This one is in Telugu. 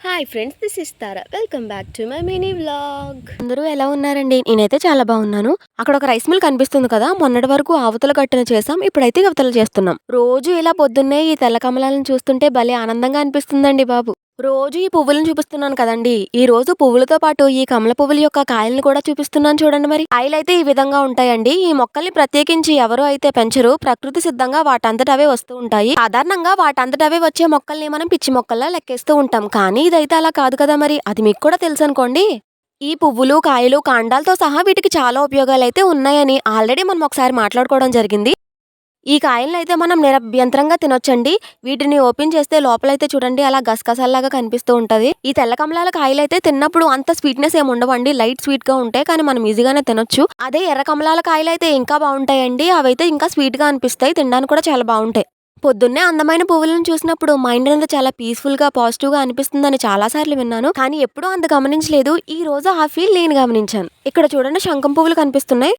Hi friends, this is Tara. Welcome back to my mini vlog. అందరూ ఎలా ఉన్నారండి? నేనైతే చాలా బాగున్నాను. అక్కడ ఒక రైస్ మిల్ కనిపిస్తుంది కదా! మొన్నటి వరకు ఆవుతల గట్టున చేసాం. ఇప్పుడైతే ఇవతల చేస్తున్నాం. రోజు ఇలా పొద్దున్నే ఈ తెల్ల కమలాలను చూస్తుంటే భలే ఆనందంగా అనిపిస్తుందండి బాబు. రోజు ఈ పువ్వులను చూపిస్తున్నాను కదండీ! ఈ రోజు పువ్వులతో పాటు ఈ కమల పువ్వుల యొక్క కాయలను కూడా చూపిస్తున్నాను చూడండి మరి. కాయలైతే ఈ విధంగా ఉంటాయండి. ఈ మొక్కల్ని ప్రత్యేకించి ఎవరు అయితే పెంచరు. ప్రకృతి సిద్ధంగా వాటంతట అవే వస్తూ ఉంటాయి. సాధారణంగా వాటంతట అవే వచ్చే మొక్కల్ని మనం పిచ్చి మొక్కల్లా లెక్కేస్తూ ఉంటాం. కానీ ఇదైతే అలా కాదు కదా మరి. అది మీకు కూడా తెలుసనుకోండి. ఈ పువ్వులు, కాయలు, కాండాలతో సహా వీటికి చాలా ఉపయోగాలైతే ఉన్నాయని ఆల్రెడీ మనం ఒకసారి మాట్లాడుకోవడం జరిగింది. ఈ కాయలనైతే మనం నిరభ్యంతరంగా తినొచ్చండి. వీటిని ఓపెన్ చేస్తే లోపలైతే చూడండి అలా గసగసాల్లాగా కనిపిస్తూ ఉంటది. ఈ తెల్ల కమలాల కాయలైతే తిన్నప్పుడు అంత స్వీట్‌నెస్ ఏమి ఉండవండి. లైట్ స్వీట్‌గా ఉంటాయి. కానీ మనం ఈజీగానే తినొచ్చు. అదే ఎర్ర కమలాల కాయలైతే ఇంకా బావుంటాయండి. అవైతే ఇంకా స్వీట్‌గా అనిపిస్తాయి. తినడానికి కూడా చాలా బావుంటాయి. పొద్దున్నే అందమైన పువ్వులను చూసినప్పుడు మైండ్ అనేది చాలా పీస్‌ఫుల్‌గా, పాజిటివ్‌గా అనిపిస్తుందని చాలా సార్లు విన్నాను. కానీ ఎప్పుడూ అంత గమనించలేదు. ఈ రోజు ఆ ఫీల్ నేను గమనించాను. ఇక్కడ చూడండి శంఖం పువ్వులు కనిపిస్తున్నాయి.